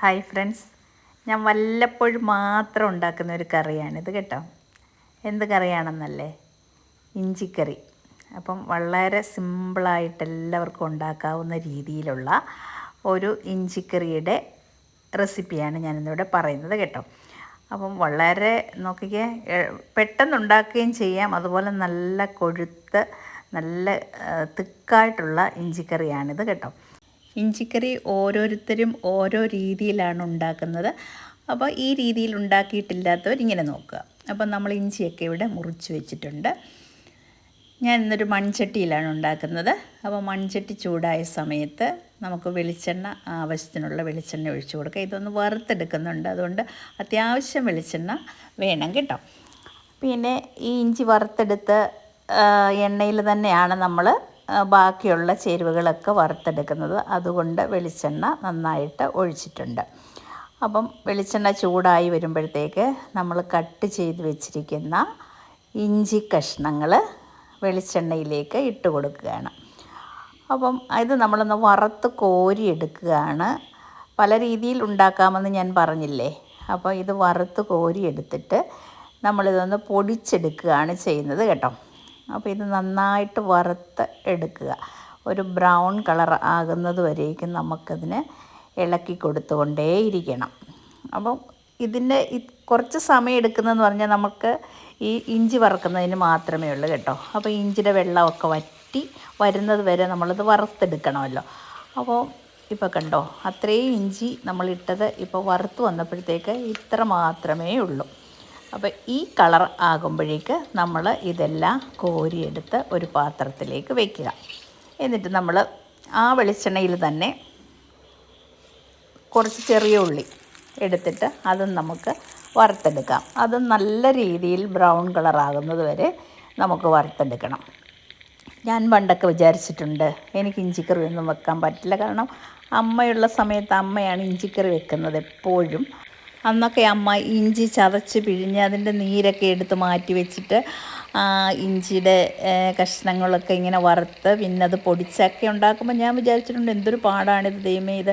Hi friends, ഞാൻ വല്ലപ്പോഴും മാത്രം ഉണ്ടാക്കുന്ന ഒരു കറിയാണിത് കേട്ടോ. എന്ത് കറിയാണെന്നല്ലേ? ഇഞ്ചിക്കറി. അപ്പം വളരെ സിമ്പിളായിട്ട് എല്ലാവർക്കും ഉണ്ടാക്കാവുന്ന രീതിയിലുള്ള ഒരു ഇഞ്ചിക്കറിയുടെ റെസിപ്പിയാണ് ഞാനിന്നിവിടെ പറയുന്നത് കേട്ടോ. അപ്പം വളരെ നോക്കിക്കേ, പെട്ടെന്ന് ഉണ്ടാക്കുകയും ചെയ്യാം. അതുപോലെ നല്ല കൊഴുത്ത് നല്ല തിക്കായിട്ടുള്ള ഇഞ്ചിക്കറിയാണിത് കേട്ടോ. ഇഞ്ചിക്കറി ഓരോരുത്തരും ഓരോ രീതിയിലാണ് ഉണ്ടാക്കുന്നത്. അപ്പോൾ ഈ രീതിയിൽ ഉണ്ടാക്കിയിട്ടില്ലാത്തവർ ഇങ്ങനെ നോക്കുക. അപ്പം നമ്മൾ ഇഞ്ചിയൊക്കെ ഇവിടെ മുറിച്ച് വെച്ചിട്ടുണ്ട്. ഞാൻ ഇന്നൊരു മൺചട്ടിയിലാണ് ഉണ്ടാക്കുന്നത്. അപ്പോൾ മൺചട്ടി ചൂടായ സമയത്ത് നമുക്ക് വെളിച്ചെണ്ണ, ആവശ്യത്തിനുള്ള വെളിച്ചെണ്ണ ഒഴിച്ചു കൊടുക്കുക. ഇതൊന്ന് വറുത്തെടുക്കുന്നുണ്ട്, അതുകൊണ്ട് അത്യാവശ്യം വെളിച്ചെണ്ണ വേണം കേട്ടോ. പിന്നെ ഈ ഇഞ്ചി വറുത്തെടുത്ത എണ്ണയിൽ തന്നെയാണ് നമ്മൾ ബാക്കിയുള്ള ചേരുവകളൊക്കെ വറുത്തെടുക്കുന്നത്. അതുകൊണ്ട് വെളിച്ചെണ്ണ നന്നായിട്ട് ഒഴിച്ചിട്ടുണ്ട്. അപ്പം വെളിച്ചെണ്ണ ചൂടായി വരുമ്പോഴത്തേക്ക് നമ്മൾ കട്ട് ചെയ്ത് വെച്ചിരിക്കുന്ന ഇഞ്ചി കഷ്ണങ്ങൾ വെളിച്ചെണ്ണയിലേക്ക് ഇട്ട് കൊടുക്കുകയാണ്. അപ്പം ഇത് നമ്മളൊന്ന് വറുത്ത് കോരിയെടുക്കുകയാണ്. പല രീതിയിൽ ഉണ്ടാക്കാമെന്ന് ഞാൻ പറഞ്ഞില്ലേ. അപ്പോൾ ഇത് വറുത്ത് കോരിയെടുത്തിട്ട് നമ്മളിതൊന്ന് പൊടിച്ചെടുക്കുകയാണ് ചെയ്യുന്നത് കേട്ടോ. അപ്പോൾ ഇത് നന്നായിട്ട് വറുത്ത് എടുക്കുക. ഒരു ബ്രൗൺ കളർ ആകുന്നത് വരേക്കും നമുക്കതിന് ഇളക്കി കൊടുത്തുകൊണ്ടേയിരിക്കണം. അപ്പം ഇതിൻ്റെ കുറച്ച് സമയം എടുക്കുന്നതെന്ന് പറഞ്ഞാൽ നമുക്ക് ഈ ഇഞ്ചി വറുക്കുന്നതിന് മാത്രമേ ഉള്ളൂ കേട്ടോ. അപ്പോൾ ഇഞ്ചിയുടെ വെള്ളമൊക്കെ വറ്റി വരുന്നത് വരെ നമ്മളിത് വറുത്തെടുക്കണമല്ലോ. അപ്പോൾ ഇപ്പോൾ കണ്ടോ, അത്രയും ഇഞ്ചി നമ്മളിട്ടത് ഇപ്പോൾ വറുത്ത് വന്നപ്പോഴത്തേക്ക് ഇത്ര മാത്രമേ ഉള്ളൂ. അപ്പോൾ ഈ കളർ ആകുമ്പോഴേക്ക് നമ്മൾ ഇതെല്ലാം കോരിയെടുത്ത് ഒരു പാത്രത്തിലേക്ക് വയ്ക്കുക. എന്നിട്ട് നമ്മൾ ആ വെളിച്ചെണ്ണയിൽ തന്നെ കുറച്ച് ചെറിയ ഉള്ളി എടുത്തിട്ട് അതും നമുക്ക് വറുത്തെടുക്കാം. അത് നല്ല രീതിയിൽ ബ്രൗൺ കളറാകുന്നത് വരെ നമുക്ക് വറുത്തെടുക്കണം. ഞാൻ പണ്ടൊക്കെ വിചാരിച്ചിട്ടുണ്ട് എനിക്ക് ഇഞ്ചിക്കറി ഒന്നും വെക്കാൻ പറ്റില്ല. കാരണം അമ്മയുള്ള സമയത്ത് അമ്മയാണ് ഇഞ്ചിക്കറി വെക്കുന്നത് എപ്പോഴും. അന്നൊക്കെ അമ്മ ഇഞ്ചി ചതച്ച് പിഴിഞ്ഞ് അതിൻ്റെ നീരൊക്കെ എടുത്ത് മാറ്റി വെച്ചിട്ട് ഇഞ്ചിയുടെ കഷ്ണങ്ങളൊക്കെ ഇങ്ങനെ വറുത്ത് പിന്നെ അത് പൊടിച്ചൊക്കെ ഉണ്ടാക്കുമ്പോൾ ഞാൻ വിചാരിച്ചിട്ടുണ്ട് എന്തൊരു പാടാണിത് ദൈവമേ, ഇത്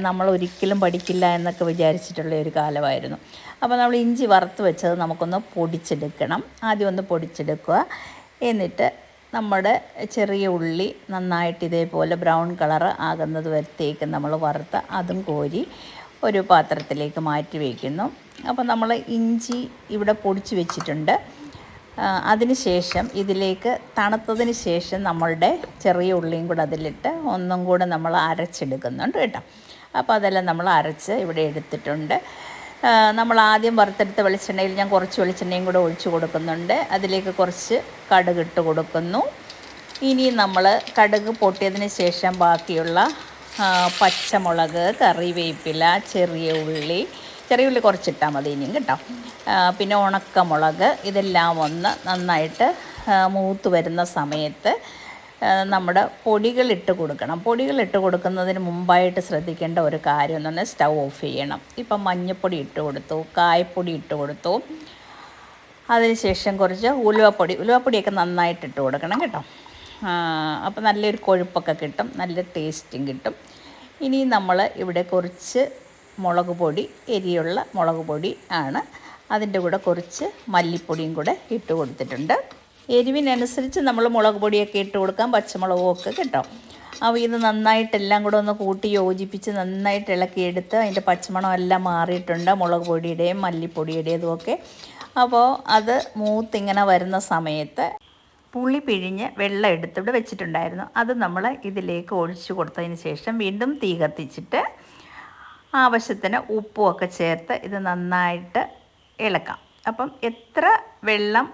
നമ്മൾ ഒരിക്കലും പഠിക്കില്ല എന്നൊക്കെ വിചാരിച്ചിട്ടുള്ള ഒരു കാലമായിരുന്നു. അപ്പോൾ നമ്മൾ ഇഞ്ചി വറുത്ത് വെച്ചത് നമുക്കൊന്ന് പൊടിച്ചെടുക്കണം. ആദ്യം ഒന്ന് പൊടിച്ചെടുക്കുക. എന്നിട്ട് നമ്മുടെ ചെറിയ ഉള്ളി നന്നായിട്ട് ഇതേപോലെ ബ്രൗൺ കളർ ആകുന്നത് വരത്തേക്ക് നമ്മൾ വറുത്ത് അതും കോരി ഒരു പാത്രത്തിലേക്ക് മാറ്റി വയ്ക്കുന്നു. അപ്പോൾ നമ്മൾ ഇഞ്ചി ഇവിടെ പൊടിച്ച് വെച്ചിട്ടുണ്ട്. അതിന് ശേഷം ഇതിലേക്ക് തണുത്തതിന് ശേഷം നമ്മളുടെ ചെറിയ ഉള്ളിയും കൂടെ അതിലിട്ട് ഒന്നും കൂടെ നമ്മൾ അരച്ചെടുക്കുന്നുണ്ട് കേട്ടോ. അപ്പോൾ അതെല്ലാം നമ്മൾ അരച്ച് ഇവിടെ എടുത്തിട്ടുണ്ട്. നമ്മൾ ആദ്യം വറുത്തെടുത്ത വെളിച്ചെണ്ണയിൽ ഞാൻ കുറച്ച് വെളിച്ചെണ്ണയും കൂടെ ഒഴിച്ച് കൊടുക്കുന്നുണ്ട്. അതിലേക്ക് കുറച്ച് കടുക് ഇട്ട് കൊടുക്കുന്നു. ഇനി നമ്മൾ കടുക് പൊട്ടിയതിന് ശേഷം ബാക്കിയുള്ള പച്ചമുളക്, കറിവേപ്പില, ചെറിയ ഉള്ളി കുറച്ചിട്ടാൽ മതി ഇനിയും കേട്ടോ. പിന്നെ ഉണക്കമുളക്, ഇതെല്ലാം ഒന്ന് നന്നായിട്ട് മൂത്ത് വരുന്ന സമയത്ത് നമ്മുടെ പൊടികളിട്ട് കൊടുക്കണം. പൊടികളിട്ട് കൊടുക്കുന്നതിന് മുമ്പായിട്ട് ശ്രദ്ധിക്കേണ്ട ഒരു കാര്യം എന്ന് പറഞ്ഞാൽ സ്റ്റൗ ഓഫ് ചെയ്യണം. ഇപ്പം മഞ്ഞൾപ്പൊടി ഇട്ട് കൊടുത്തു, കായപ്പൊടി ഇട്ട് കൊടുത്തു. അതിനുശേഷം കുറച്ച് ഉലുവപ്പൊടിയൊക്കെ നന്നായിട്ട് ഇട്ട് കൊടുക്കണം കേട്ടോ. അപ്പോൾ നല്ലൊരു കൊഴുപ്പൊക്കെ കിട്ടും, നല്ല ടേസ്റ്റും കിട്ടും. ഇനി നമ്മൾ ഇവിടെ കുറച്ച് മുളക് പൊടി, എരിയുള്ള മുളക് പൊടി ആണ്. അതിൻ്റെ കൂടെ കുറച്ച് മല്ലിപ്പൊടിയും കൂടെ ഇട്ട് കൊടുത്തിട്ടുണ്ട്. എരിവിനനുസരിച്ച് നമ്മൾ മുളക് പൊടിയൊക്കെ ഇട്ട് കൊടുക്കാം, പച്ചമുളകും ഒക്കെ കേട്ടോ. അപ്പോൾ ഇത് നന്നായിട്ടെല്ലാം കൂടെ ഒന്ന് കൂട്ടി യോജിപ്പിച്ച് നന്നായിട്ട് ഇളക്കിയെടുത്ത് അതിൻ്റെ പച്ചമണം എല്ലാം മാറിയിട്ടുണ്ട്, മുളക് പൊടിയുടെയും മല്ലിപ്പൊടിയുടേതും ഒക്കെ. അപ്പോൾ അത് മൂത്തിങ്ങനെ വരുന്ന സമയത്ത് പുളി പിഴിഞ്ഞ് വെള്ളം എടുത്തിവിടെ വെച്ചിട്ടുണ്ടായിരുന്നു. അത് നമ്മൾ ഇതിലേക്ക് ഒഴിച്ചു കൊടുത്തതിന് ശേഷം വീണ്ടും തീ കത്തിച്ചിട്ട് ആവശ്യത്തിന് ഉപ്പുമൊക്കെ ചേർത്ത് ഇത് നന്നായിട്ട് ഇളക്കാം. അപ്പം എത്ര വെള്ളം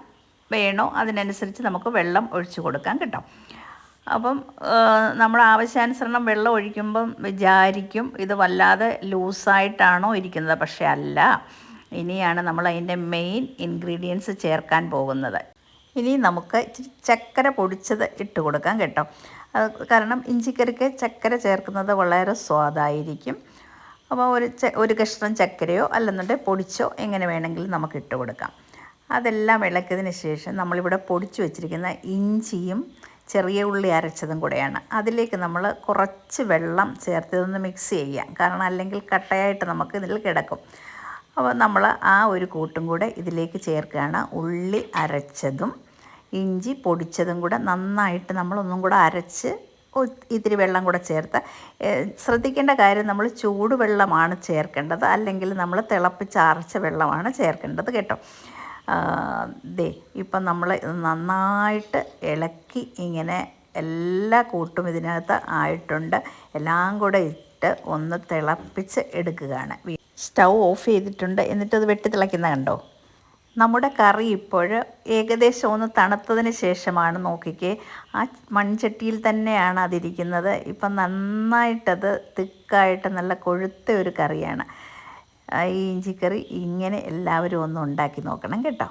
വേണോ അതിനനുസരിച്ച് നമുക്ക് വെള്ളം ഒഴിച്ചു കൊടുക്കാം കേട്ടോ. അപ്പം നമ്മൾ ആവശ്യാനുസരണം വെള്ളം ഒഴിക്കുമ്പം വിചാരിക്കും ഇത് വല്ലാതെ ലൂസായിട്ടാണോ ഇരിക്കുന്നത്, പക്ഷേ അല്ല. ഇനിയാണ് നമ്മൾ അതിൻ്റെ മെയിൻ ഇൻഗ്രീഡിയൻസ് ചേർക്കാൻ പോകുന്നത്. ഇനി നമുക്ക് ചക്കര പൊടിച്ചത് ഇട്ട് കൊടുക്കാം കേട്ടോ. കാരണം ഇഞ്ചിക്കറിക്ക് ചക്കര ചേർക്കുന്നത് വളരെ സ്വാദായിരിക്കും. അപ്പോൾ ഒരു കഷ്ണം ചക്കരയോ അല്ലെന്നുണ്ടെങ്കിൽ പൊടിച്ചോ എങ്ങനെ വേണമെങ്കിലും നമുക്ക് ഇട്ട് കൊടുക്കാം. അതെല്ലാം ഇളക്കിയതിന് ശേഷം നമ്മളിവിടെ പൊടിച്ചു വെച്ചിരിക്കുന്ന ഇഞ്ചിയും ചെറിയ ഉള്ളി അരച്ചതും കൂടെയാണ്. അതിലേക്ക് നമ്മൾ കുറച്ച് വെള്ളം ചേർത്ത് ഇതൊന്ന് മിക്സ് ചെയ്യാം. കാരണം അല്ലെങ്കിൽ കട്ടയായിട്ട് നമുക്ക് ഇതിൽ കിടക്കും. അപ്പോൾ നമ്മൾ ആ ഒരു കൂട്ടും കൂടെ ഇതിലേക്ക് ചേർക്കുകയാണ്. ഉള്ളി അരച്ചതും ഇഞ്ചി പൊടിച്ചതും കൂടെ നന്നായിട്ട് നമ്മളൊന്നും കൂടെ അരച്ച് ഇത്തിരി വെള്ളം കൂടെ ചേർത്ത്, ശ്രദ്ധിക്കേണ്ട കാര്യം നമ്മൾ ചൂടുവെള്ളമാണ് ചേർക്കേണ്ടത്, അല്ലെങ്കിൽ നമ്മൾ തിളപ്പിച്ചാറിച്ച വെള്ളമാണ് ചേർക്കേണ്ടത് കേട്ടോ. ഇപ്പം നമ്മൾ നന്നായിട്ട് ഇളക്കി ഇങ്ങനെ എല്ലാ കൂട്ടും ഇതിനകത്ത് ആയിട്ടുണ്ട്. എല്ലാം കൂടെ ഇട്ട് ഒന്ന് തിളപ്പിച്ച് എടുക്കുകയാണ്. സ്റ്റൗ ഓഫ് ചെയ്തിട്ടുണ്ട്. എന്നിട്ടത് വെട്ടി തിളയ്ക്കുന്ന കണ്ടോ. നമ്മുടെ കറി ഇപ്പോൾ ഏകദേശം ഒന്ന് തണുത്തതിന് ശേഷമാണ്, നോക്കിക്കേ, ആ മൺചട്ടിയിൽ തന്നെയാണ് അതിരിക്കുന്നത്. ഇപ്പം നന്നായിട്ടത് തിക്കായിട്ട് നല്ല കൊഴുത്ത ഒരു കറിയാണ് ഈ ഇഞ്ചിക്കറി. ഇങ്ങനെ എല്ലാവരും ഒന്ന് ഉണ്ടാക്കി നോക്കണം കേട്ടോ.